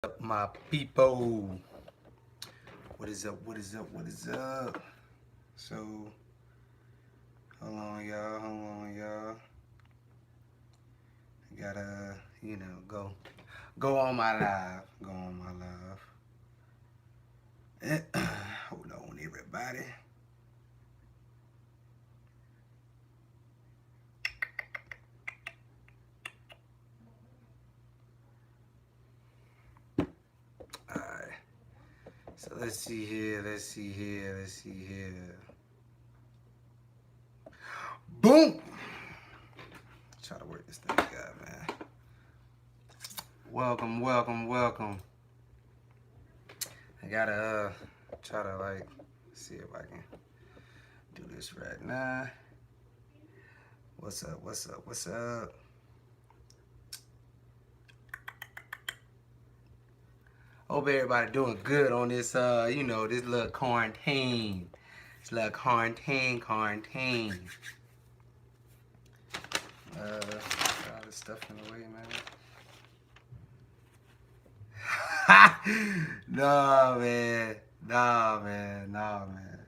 Up, my people? What is up? What is up? What is up? So, hold on, y'all. Hold on, y'all. I gotta, go on my live. Go on my live. Hold on, everybody. Alright. So let's see here. Let's see here. Let's see here. Boom! Try to work this thing out, man. Welcome, welcome, welcome. I gotta try to see if I can do this right now. What's up? What's up? What's up? Hope everybody doing good on this this little quarantine. This little quarantine. Get all this stuff in the way, man. No, man. Nah, man.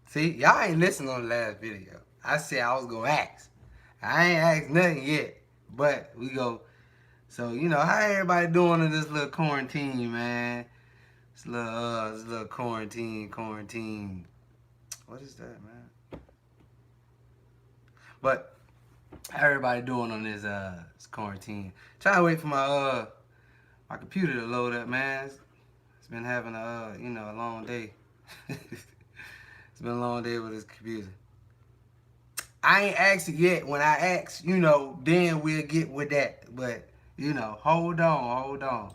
See, y'all ain't listening on the last video. I said I was gonna ask. I ain't asked nothing yet, but we go. So, how everybody doing in this little quarantine, man? This little quarantine. What is that, man? But how everybody doing on this quarantine? Trying to wait for my computer to load up, man. It's been having a long day. It's been a long day with this computer. I ain't asked it yet. When I ask, then we'll get with that. But, hold on.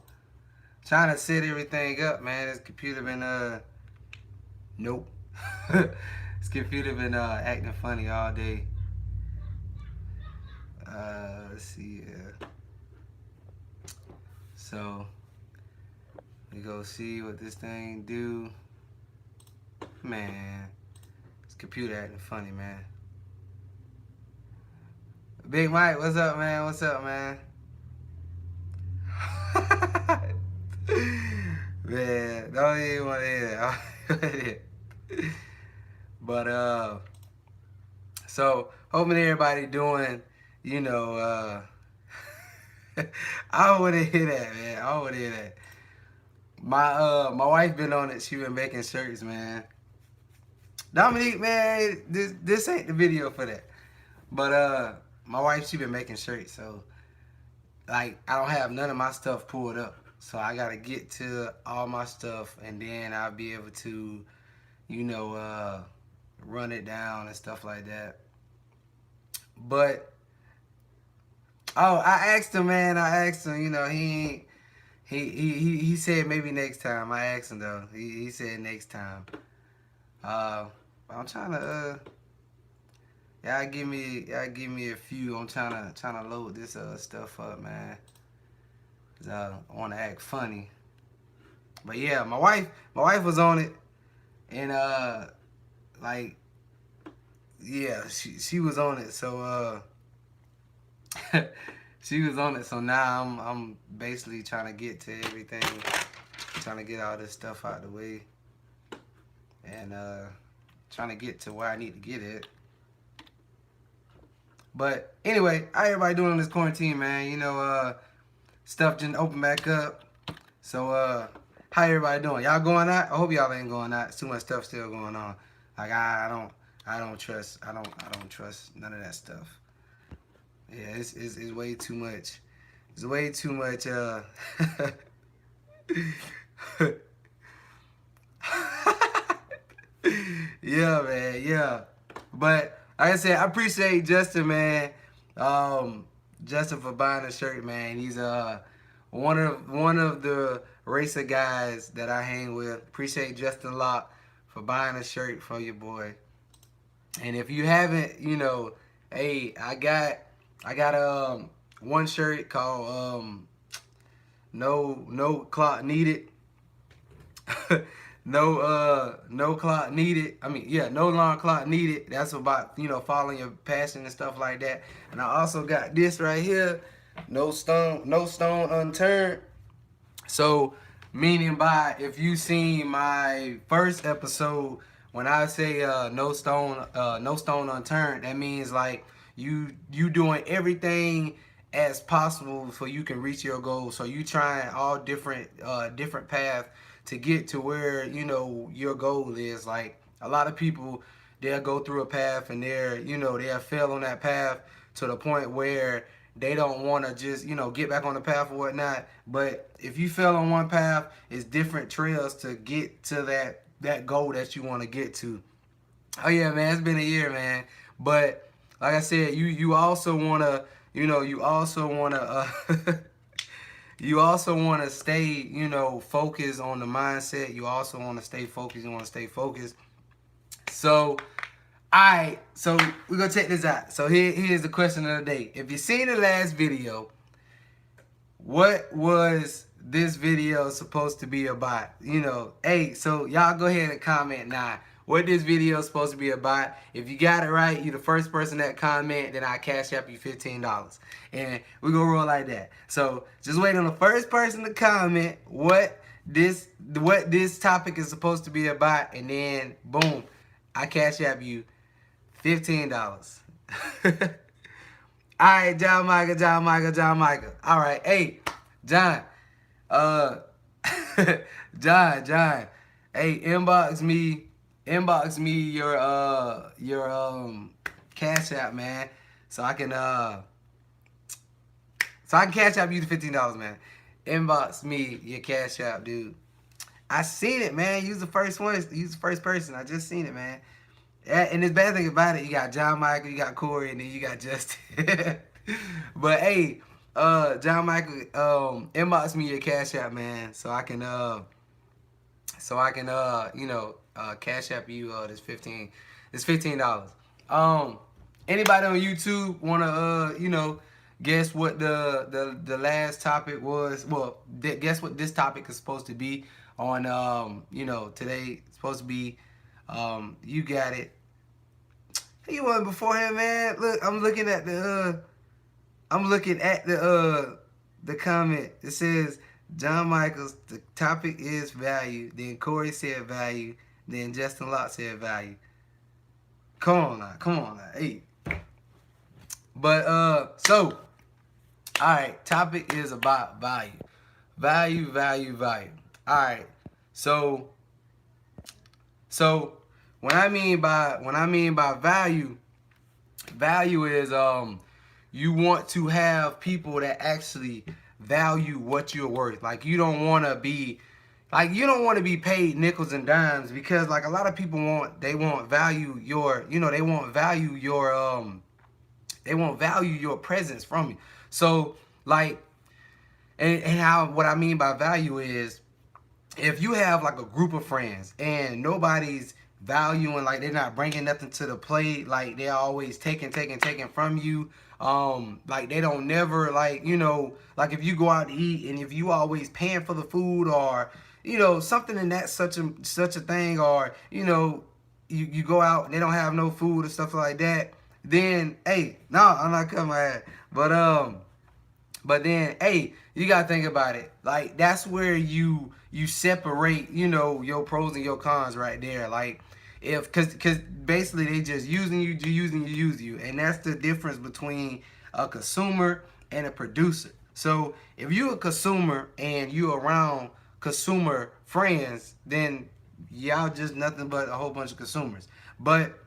Trying to set everything up, man. This computer been, nope. This computer been acting funny all day. Let's see here. So, we go see what this thing do. Man, this computer acting funny, man. Big Mike, what's up, man? What's up, man? Man, don't even want to hear that. But, so, hoping everybody doing, I want to hear that, man. I want to hear that. My wife been on it. She been making shirts, man. Dominique, man, this ain't the video for that. But, my wife, she been making shirts, so, I don't have none of my stuff pulled up. So I gotta get to all my stuff, and then I'll be able to, run it down and stuff like that. But I asked him, man. He said maybe next time. I asked him though. He said next time. I'm trying to y'all give me a few. I'm trying to load this stuff up, man. I want to act funny. But yeah, my wife was on it, and yeah, she was on it. So she was on it. So now I'm basically trying to get to everything, trying to get all this stuff out of the way, and trying to get to where I need to get it. But anyway, how everybody doing in this quarantine, man? Stuff didn't open back up. So, how everybody doing? Y'all going out? I hope y'all ain't going out. It's too much stuff still going on. I don't trust none of that stuff. Yeah, it's way too much. It's way too much. Yeah, man. Yeah, but like I said, I appreciate Justin, man. Justin for buying a shirt, man. He's one of the racer guys that I hang with. Appreciate Justin a lot for buying a shirt for your boy. And if you haven't, hey, I got one shirt called no clock needed. No clock needed. I mean, yeah, no alarm clock needed. That's about, following your passion and stuff like that. And I also got this right here. no stone unturned. So, meaning by, if you seen my first episode, when I say no stone unturned, that means like you doing everything as possible so you can reach your goal. So you trying all different paths to get to where your goal is. Like a lot of people, they'll go through a path and they'll fail on that path to the point where they don't want to just get back on the path or whatnot. But if you fail on one path, it's different trails to get to that goal that you want to get to. Oh yeah, man, it's been a year, man. But like I said, you also wanna you also wanna you also wanna stay focused on the mindset. You also wanna stay focused. You wanna stay focused. So, alright, so we're gonna check this out. So here's the question of the day. If you seen the last video, what was this video supposed to be about? Hey, so y'all go ahead and comment now what this video is supposed to be about. If you got it right, you're the first person that comment, then I cash app you $15. And we're gonna roll like that. So just wait on the first person to comment what this topic is supposed to be about, and then boom, I cash app you $15. Alright, John Michael. Alright, hey, John. John. Hey, inbox me your Cash App, man. So I can cash app you the $15, man. Inbox me your Cash App, dude. I seen it, man. Use the first one. Use the first person. I just seen it, man. And the bad thing about it, you got John Michael, you got Corey, and then you got Justin. But hey, John Michael, inbox me your Cash App, man, so I can Cash App you this $15. Anybody on YouTube wanna guess what the last topic was? Well, guess what this topic is supposed to be on today. It's supposed to be you got it. You wasn't before him, man. Look, I'm looking at the comment. It says John Michaels, the topic is value. Then Corey said value. Then Justin Locke said value. Come on now. Hey. But so, alright, topic is about value. Value. Alright. So what I mean by value is you want to have people that actually value what you're worth. Like you don't want to be paid nickels and dimes, because like a lot of people want value your presence from you. So like and what I mean by value is, if you have like a group of friends and nobody's valuing, like they're not bringing nothing to the plate, like they're always taking from you, like they don't never like if you go out to eat and if you always paying for the food, or something in that such a thing, or you go out and they don't have no food or stuff like that, then hey, no, I'm not cutting my head, but then hey, you gotta think about it. Like that's where you separate your pros and your cons right there. Like cause basically they just using you, and that's the difference between a consumer and a producer. So if you're a consumer and you around consumer friends, then y'all just nothing but a whole bunch of consumers. But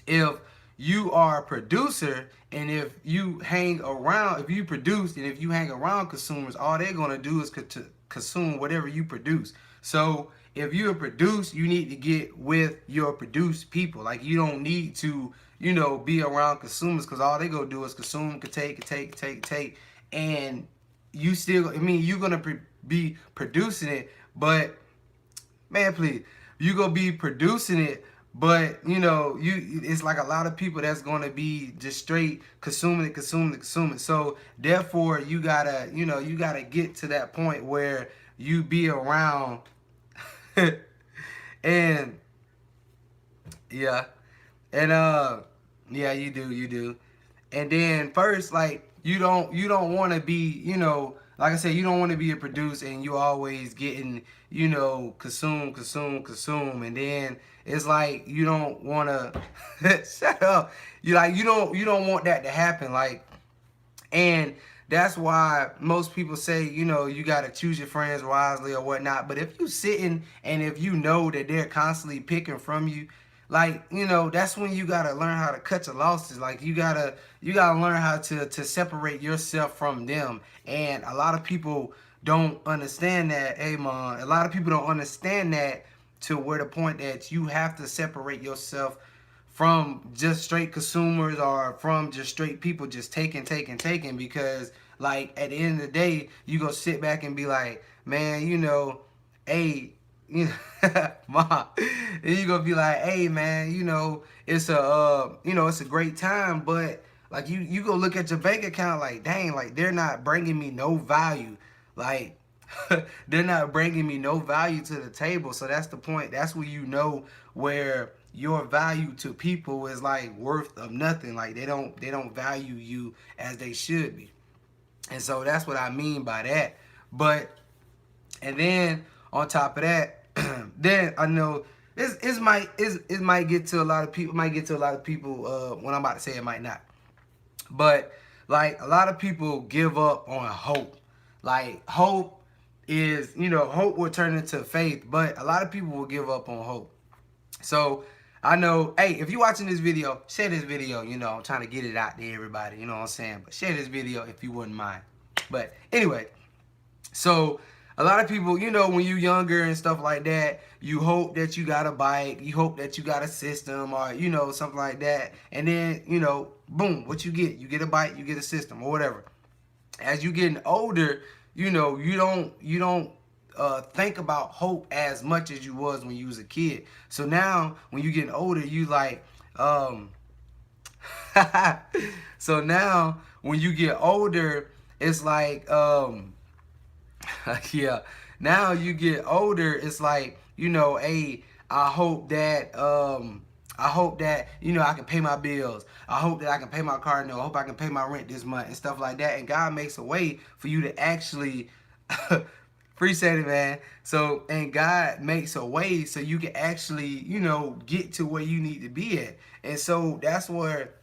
if you are a producer, and if you produce and if you hang around consumers, all they're gonna do is consume whatever you produce. So if you're a produce, you need to get with your produced people. Like you don't need to be around consumers, because all they gonna do is consume, take, and you still, you're gonna be producing it, but man, please, you gonna be producing it, but it's like a lot of people that's gonna be just straight consuming it. So therefore, you gotta get to that point where you be around, and yeah, you do, and then first, like you don't want to be, like I said, you don't want to be a producer and you always getting, consume, and then it's like you don't want to shut up. You don't want that to happen, like. And that's why most people say, you got to choose your friends wisely or whatnot. But if you sitting and if you know that they're constantly picking from you, like, that's when you got to learn how to cut your losses. Like, you gotta learn how to separate yourself from them. And a lot of people don't understand that. Hey, man, a lot of people don't understand that to where the point that you have to separate yourself from just straight consumers or from just straight people just taking, because like at the end of the day you go sit back and be like, man, hey, ma, and you gonna be like, hey, man, it's a great time, but like you go look at your bank account, like, dang, like they're not bringing me no value, like they're not bringing me no value to the table. So that's the point. That's where where your value to people is like worth of nothing. Like they don't value you as they should be. And so that's what I mean by that. But and then on top of that, then I know it might get to a lot of people. Might get to a lot of people. When I'm about to say it, might not. But like a lot of people give up on hope. Like hope is, hope will turn into faith, but a lot of people will give up on hope. So I know, hey, if you're watching this video, share this video. I'm trying to get it out to everybody. You know what I'm saying? But share this video if you wouldn't mind. But anyway, so a lot of people, when you're younger and stuff like that, you hope that you got a bike, you hope that you got a system or, something like that. And then, boom, what you get? You get a bike, you get a system or whatever. As you getting older, you don't think about hope as much as you was when you was a kid. So now when you getting older, you like, so now when you get older, it's like, yeah, now you get older, it's like, hey, I hope that, I can pay my bills. I hope that I can pay my car note. I hope I can pay my rent this month and stuff like that. And God makes a way for you to actually appreciate it, man. So, and God makes a way so you can actually, get to where you need to be at. And so that's where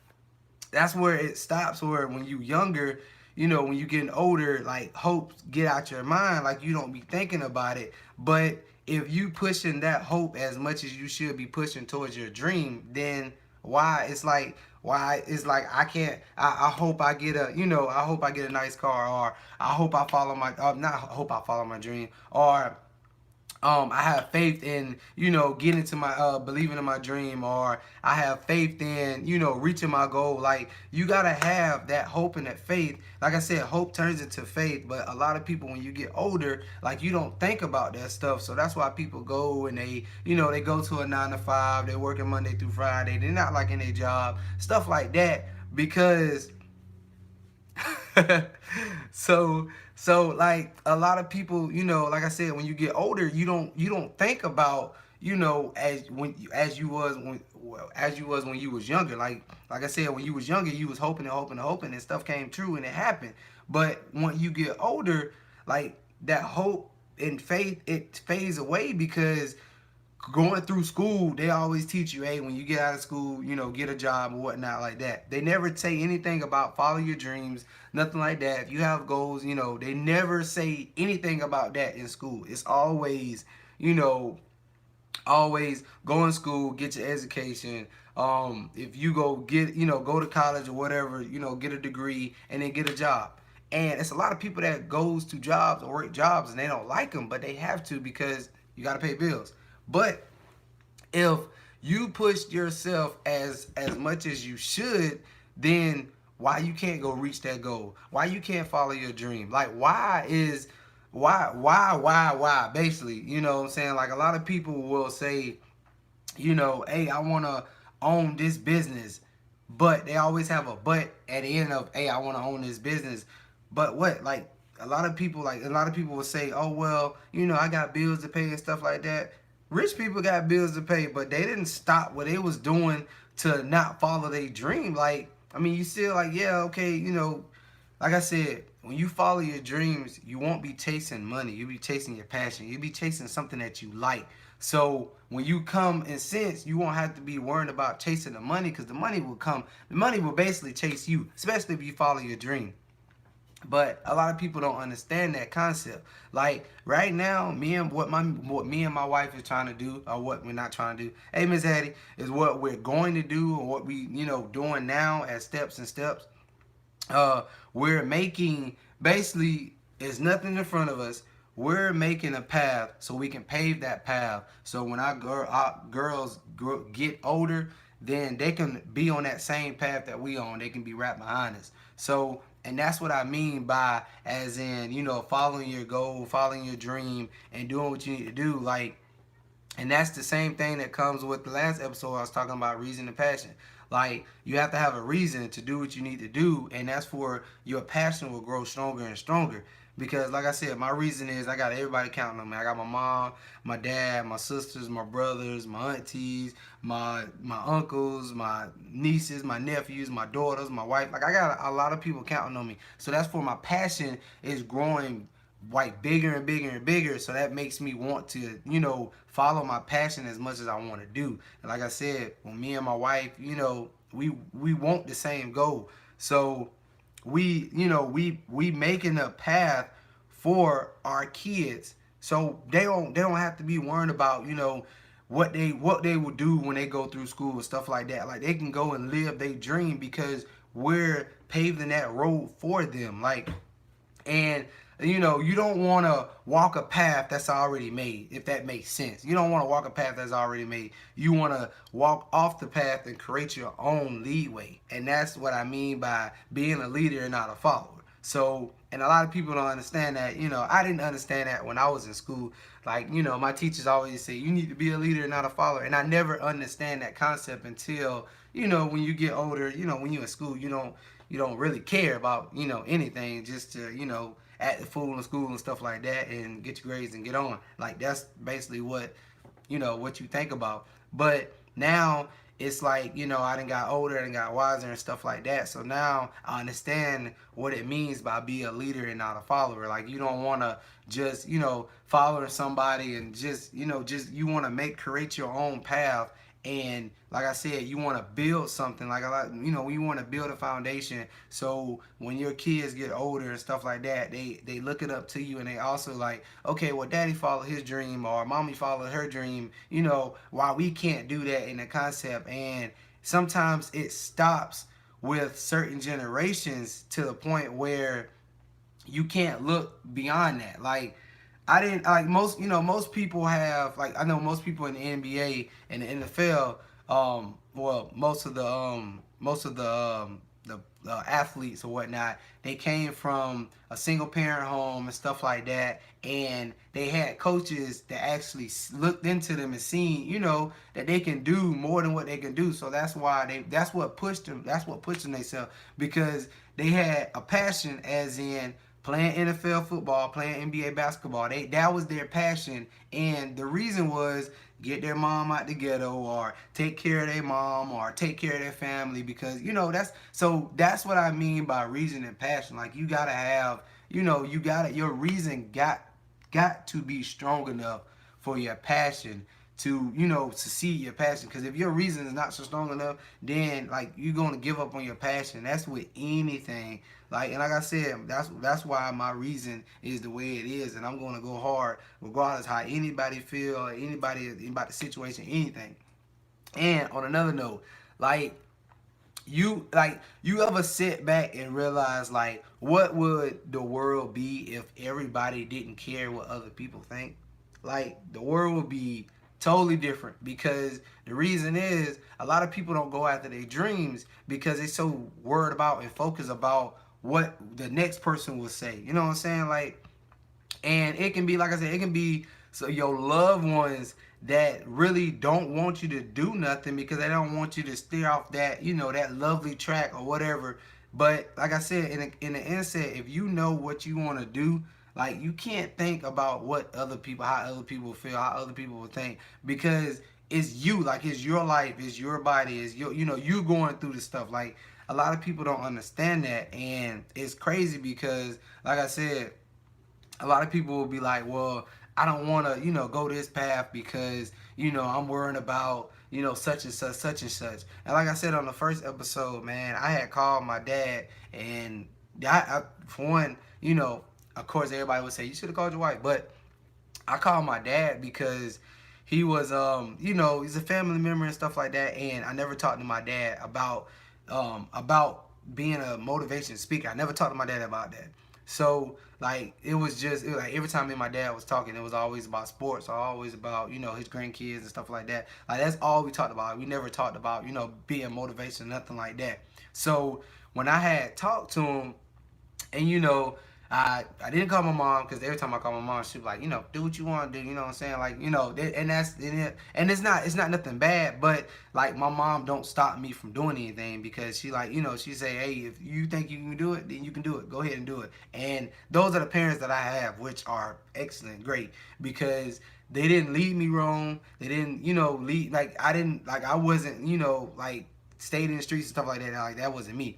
it stops, where when you younger, when you getting older, like hope get out your mind, like you don't be thinking about it. But if you pushing that hope as much as you should be pushing towards your dream, then why it's like I can't, I hope I get a, I hope I get a nice car, or I hope I follow my, not hope I follow my dream, or I have faith in, getting to my, believing in my dream, or I have faith in, reaching my goal. Like, you got to have that hope and that faith. Like I said, hope turns into faith, but a lot of people, when you get older, like, you don't think about that stuff. So that's why people go and they, they go to a 9 to 5, they're working Monday through Friday, they're not liking their job, stuff like that, because so like a lot of people, like I said, when you get older, you don't think about, as you was when you was younger. Like I said, when you was younger, you was hoping and stuff came true and it happened. But when you get older, like that hope and faith, it fades away, because going through school, they always teach you, hey, when you get out of school, get a job or whatnot like that. They never say anything about follow your dreams, nothing like that. If you have goals, they never say anything about that in school. It's always, always go in school, get your education. If you go get, go to college or whatever, get a degree and then get a job. And it's a lot of people that goes to jobs or work jobs and they don't like them, but they have to, because you got to pay bills. But if you pushed yourself as much as you should, then why you can't go reach that goal? Why you can't follow your dream? Like, why? Basically, you know what I'm saying? Like, a lot of people will say, hey, I want to own this business. But they always have a but at the end of, hey, I want to own this business. But what? Like, a lot of people will say, oh, well, I got bills to pay and stuff like that. Rich people got bills to pay, but they didn't stop what they was doing to not follow their dream. Like, I mean, you still like, yeah, okay, like I said, when you follow your dreams, you won't be chasing money. You'll be chasing your passion. You'll be chasing something that you like. So when you come in sense, you won't have to be worried about chasing the money, because the money will come. The money will basically chase you, especially if you follow your dream. But a lot of people don't understand that concept. Like right now, what me and my wife is trying to do, or what we're not trying to do. Hey, Miss Hattie, is what we're going to do, or what we doing now as steps and steps. We're making, basically, there's nothing in front of us. We're making a path so we can pave that path. So when our girls get older, then they can be on that same path that we on. They can be right behind us. So, and that's what I mean by, as in, following your goal, following your dream, and doing what you need to do. Like, and that's the same thing that comes with the last episode I was talking about, reason and passion. Like, you have to have a reason to do what you need to do, and that's for your passion will grow stronger and stronger. Because, like I said, my reason is I got everybody counting on me. I got my mom, my dad, my sisters, my brothers, my aunties, my uncles, my nieces, my nephews, my daughters, my wife. Like, I got a lot of people counting on me. So that's for my passion is growing like bigger and bigger and bigger. So that makes me want to, follow my passion as much as I want to do. And like I said, when me and my wife, we want the same goal. So we making a path for our kids, so they don't have to be worried about what they will do when they go through school and stuff like that. Like, they can go and live their dream because we're paving that road for them. Like, and you don't want to walk a path that's already made, if that makes sense. You don't want to walk a path that's already made. You want to walk off the path and create your own leadway. And that's what I mean by being a leader and not a follower. So, and a lot of people don't understand that. I didn't understand that when I was in school. Like, my teachers always say, you need to be a leader and not a follower. And I never understand that concept until, when you get older, when you're in school, you don't really care about, anything, just to, act the fool in school and stuff like that and get your grades and get on. Like, that's basically what you think about. But now it's like, I done got older and got wiser and stuff like that. So now I understand what it means by being a leader and not a follower. Like, you don't want to just, follow somebody and just you want to create your own path. And like I said, you want to build something, like you want to build a foundation. So when your kids get older and stuff like that, they look it up to you, and they also like, okay, well, daddy followed his dream or mommy followed her dream, why we can't do that in the concept. And sometimes it stops with certain generations to the point where you can't look beyond that. Like, I didn't like most people have, like, I know most people in the NBA and the NFL, well, most of the athletes or whatnot, they came from a single parent home and stuff like that, and they had coaches that actually looked into them and seen, that they can do more than what they can do. So that's why that's what pushed them themselves, because they had a passion, as in playing NFL football, playing NBA basketball. That was their passion, and the reason was get their mom out the ghetto, or take care of their mom, or take care of their family, because that's what I mean by reason and passion. Like, you gotta have, your reason got to be strong enough for your passion to succeed your passion. Because if your reason is not so strong enough, then like you're gonna give up on your passion. That's with anything. Like, and like I said, that's why my reason is the way it is, and I'm gonna go hard regardless how anybody feel, or anybody about the situation, anything. And on another note, like you ever sit back and realize, like, what would the world be if everybody didn't care what other people think? Like, the world would be totally different, because the reason is a lot of people don't go after their dreams because they're so worried about and focused about what the next person will say. You know what I'm saying? Like, and it can be, like I said, it can be so your loved ones that really don't want you to do nothing because they don't want you to steer off that, that lovely track or whatever. But like I said, in the inset, if you know what you want to do, like, you can't think about what other people, how other people feel, how other people will think, because it's you. Like, it's your life, it's your body, it's your, you going through this stuff. Like, a lot of people don't understand that, and it's crazy because, like I said, a lot of people will be like, well, I don't want to, go this path because, I'm worrying about, such and such, such and such. And like I said on the first episode, man, I had called my dad, and for one, of course, everybody would say, you should have called your wife. But I called my dad because he was, he's a family member and stuff like that. And I never talked to my dad about being a motivation speaker. I never talked to my dad about that. So like it was like every time me and my dad was talking, it was always about sports, or always about his grandkids and stuff like that. Like that's all we talked about. We never talked about being motivation, nothing like that. So when I had talked to him, and I didn't call my mom because every time I call my mom, she was like, do what you want to do. You know what I'm saying? Like, and it's not nothing bad, but like my mom don't stop me from doing anything because she like, she say, hey, if you think you can do it, then you can do it. Go ahead and do it. And those are the parents that I have, which are excellent, great, because they didn't lead me wrong. They didn't, lead like I wasn't, like stayed in the streets and stuff like that. Like that wasn't me.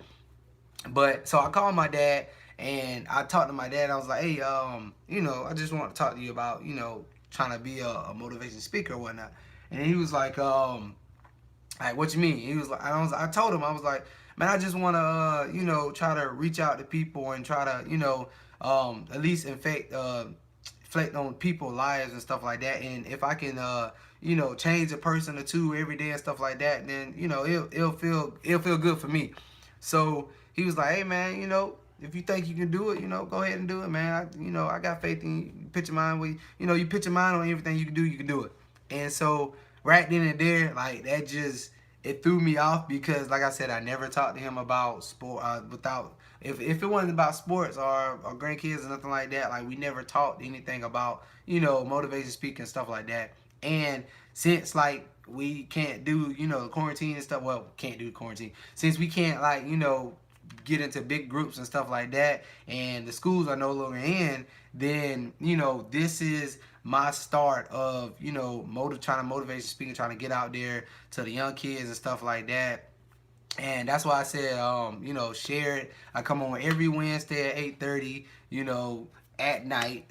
But so I called my dad and I talked to my dad. I was like, hey, I just want to talk to you about, trying to be a motivation speaker or whatnot. And he was like, what you mean? He was like, I told him, I was like, man, I just want to, try to reach out to people and try to, at least reflect on people's lives and stuff like that. And if I can, change a person or two every day and stuff like that, then, it'll feel good for me. So he was like, hey, man, if you think you can do it, go ahead and do it, man. I got faith in you. You put your mind with, you put your mind on everything you can do it. And so right then and there, like that it threw me off because, like I said, I never talked to him about sport if it wasn't about sports or grandkids or nothing like that. Like we never talked anything about, motivation speaking and stuff like that. And since like we can't do, quarantine and stuff, well, can't do quarantine. Since we can't like, get into big groups and stuff like that, and the schools are no longer in, then this is my start of trying to motivate speaking, trying to get out there to the young kids and stuff like that. And that's why I said share it. I come on every Wednesday at 8:30 at night.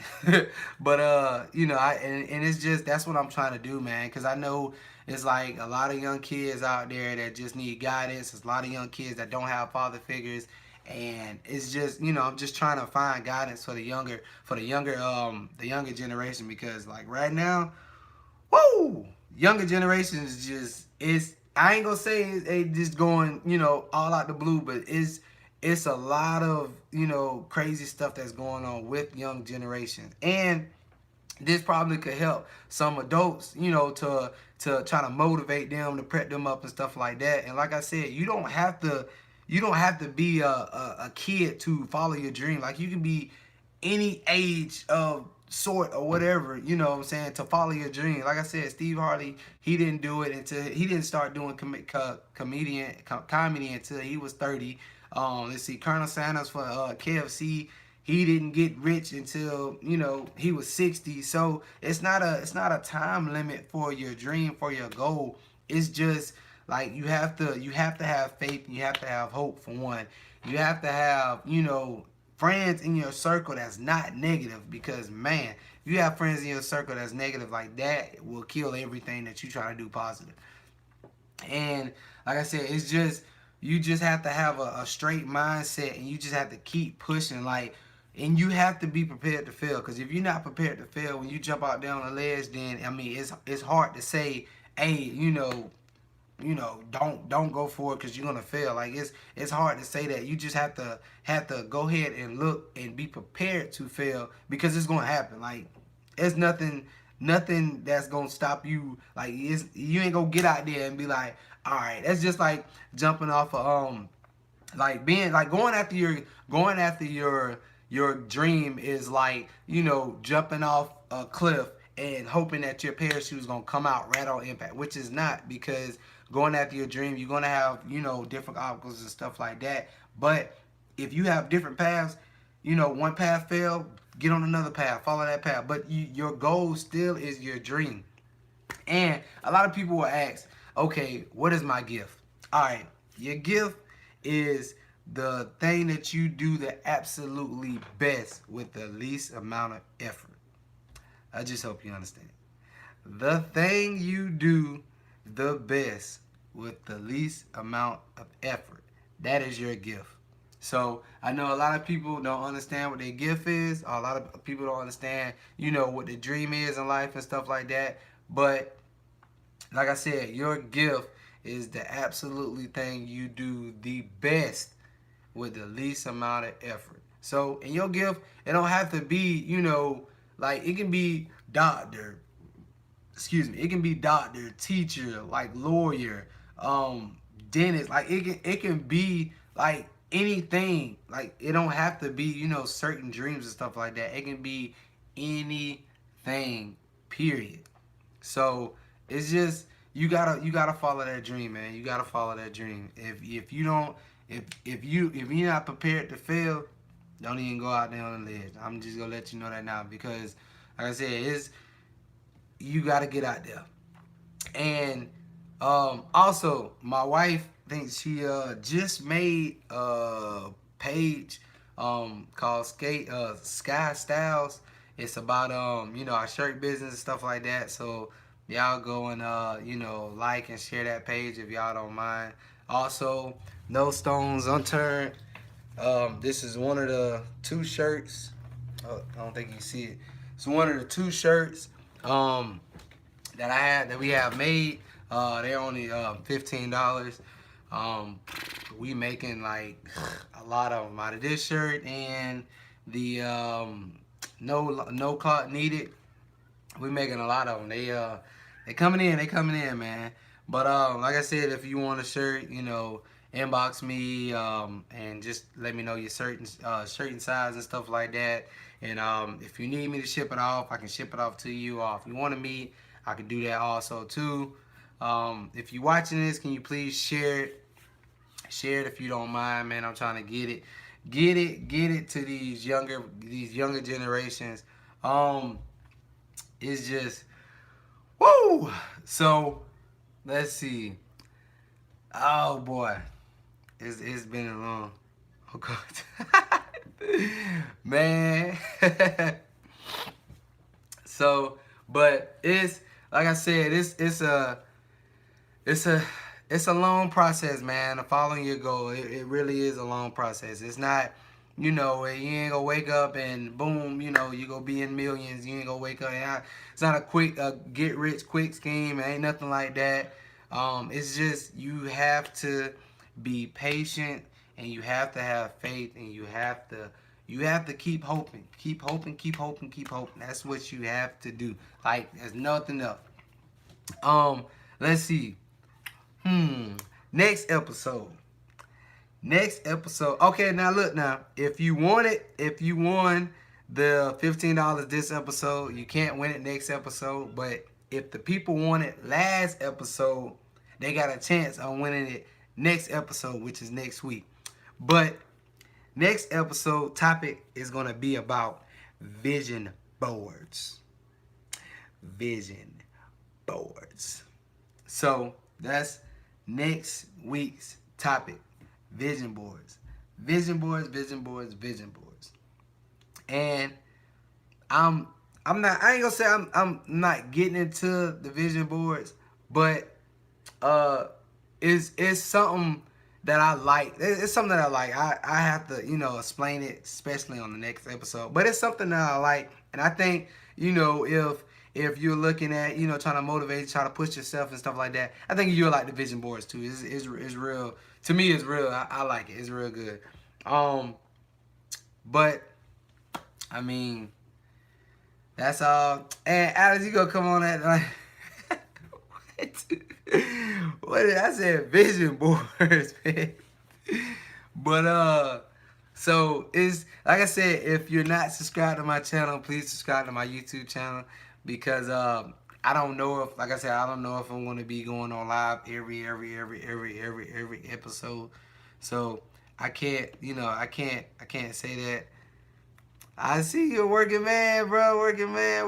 But and it's just, that's what I'm trying to do, man, because I know it's like a lot of young kids out there that just need guidance. There's a lot of young kids that don't have father figures, and it's just I'm just trying to find guidance for the younger generation, because like right now, woo, younger generation is just, I ain't gonna say it's just going all out the blue, but it's a lot of crazy stuff that's going on with young generations. And this probably could help some adults, to try to motivate them, to prep them up and stuff like that. And like I said, you don't have to be a kid to follow your dream. Like you can be any age of sort or whatever, what I'm saying, to follow your dream. Like I said, Steve Harvey, he didn't do it until he didn't start doing comedy until he was 30. Let's see, Colonel Sanders for KFC, he didn't get rich until he was 60. So it's not a time limit for your dream, for your goal. It's just like you have to have faith, and you have to have hope. For one, you have to have friends in your circle that's not negative, because man, if you have friends in your circle that's negative, like that, it will kill everything that you try to do positive. And like I said, it's just, you just have to have a straight mindset, and you just have to keep pushing, like, and you have to be prepared to fail, because if you're not prepared to fail when you jump out there on the ledge, then I mean it's hard to say, hey, don't go for it because you're gonna fail. Like it's hard to say that. You just have to go ahead and look and be prepared to fail, because it's gonna happen. Like it's nothing that's gonna stop you. Like you ain't gonna get out there and be like, all right, that's just like jumping off of like being like going after your dream is like jumping off a cliff and hoping that your parachute is gonna come out right on impact, which is not, because going after your dream, you're gonna have different obstacles and stuff like that. But if you have different paths, one path failed, get on another path, follow that path. But your goal still is your dream. And a lot of people will ask, okay, what is my gift? All right, your gift is the thing that you do the absolutely best with the least amount of effort. I just hope you understand. The thing you do the best with the least amount of effort. That is your gift. So I know a lot of people don't understand what their gift is. A lot of people don't understand, what the dream is in life and stuff like that. But like I said, your gift is the absolutely thing you do the best with the least amount of effort. So in your gift, it don't have to be, like it can be doctor, it can be doctor, teacher, like lawyer, dentist, like it can be like anything. Like it don't have to be, certain dreams and stuff like that. It can be anything, period. So it's just you gotta follow that dream, man. You gotta follow that dream. If you don't if you're not prepared to fail, don't even go out there on the ledge. I'm just gonna let you know that now, because like I said, you gotta get out there. And also my wife thinks she just made a page called Sky Styles. It's about our shirt business and stuff like that. So y'all go and like and share that page if y'all don't mind. Also, No Stones Unturned. This is one of the two shirts. Oh, I don't think you see it. It's one of the two shirts that we have made. They're only $15. We making like a lot of them out of this shirt and the no cloth needed. We making a lot of them. They coming in, man. But like I said, if you want a shirt, inbox me and just let me know your shirt and size and stuff like that. And if you need me to ship it off, I can ship it off to you. Or if you want to meet, I can do that also too. If you're watching this, can you please share it? Share it if you don't mind, man. I'm trying to get it to these younger generations. It's just woo. So let's see. Oh boy, it's been a long. Oh God, man. So, but it's like I said, it's a long process, man. Following your goal, it really is a long process. It's not, you ain't gonna wake up and boom, you gonna be in millions. You ain't gonna wake up. It's not a quick get rich quick scheme. It ain't nothing like that. It's just you have to be patient and you have to have faith and you have to keep hoping, keep hoping, keep hoping, keep hoping. That's what you have to do. Like there's nothing else. Let's see. Next episode. Okay, now look now. If you won the $15 this episode, you can't win it next episode. But if the people won it last episode, they got a chance on winning it next episode, which is next week. But next episode topic is gonna be about vision boards. Vision boards. So that's next week's topic. Vision boards. Vision boards, vision boards, vision boards. And I ain't gonna say I'm not getting into the vision boards, but it's something that I like. It's something that I like. I have to, explain it, especially on the next episode. But it's something that I like, and I think, if you're looking at, trying to motivate, trying to push yourself and stuff like that, I think you'll like the vision boards too. It's real. To me, it's real. I like it. It's real good. But I mean, that's all. And Alex, you gonna come on that like what did I say? Vision boards, man. But so it's like I said, if you're not subscribed to my channel, please subscribe to my YouTube channel, because I don't know if, like I said, I don't know if I'm going to be going on live every episode. So I can't, I can't say that. I see you, working man, bro. Working man,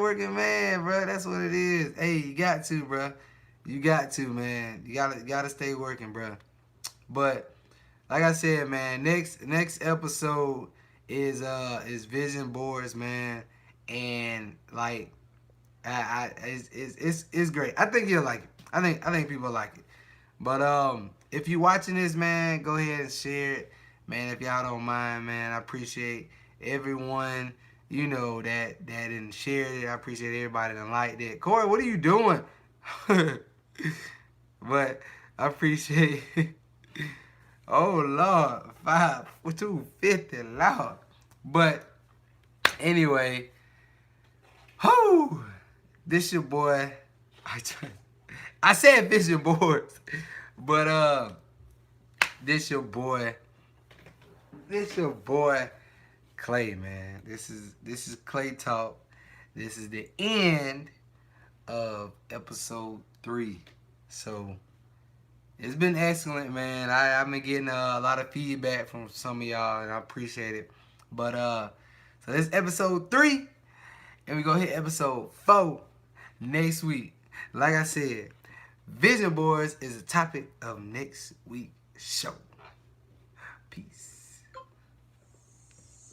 bro. That's what it is. Hey, you got to, bro. You got to, man. You gotta stay working, bro. But like I said, man, next episode is vision boards, man, and like it's great. I think you'll like it. I think people like it. But if you watching this, man, go ahead and share it, man. If y'all don't mind, man, I appreciate everyone, that didn't share it. I appreciate everybody that liked it. Corey, what are you doing? But I appreciate it. Oh Lord, 250, Lord. But anyway, whoo, this your boy. I said vision boards, but this your boy Clay, man. This is Clay Talk. This is the end of episode 3. So it's been excellent, man. I've been getting a lot of feedback from some of y'all, and I appreciate it. But so this is episode 3, and we gonna hit episode 4 next week. Like I said, vision boards is a topic of next week's show.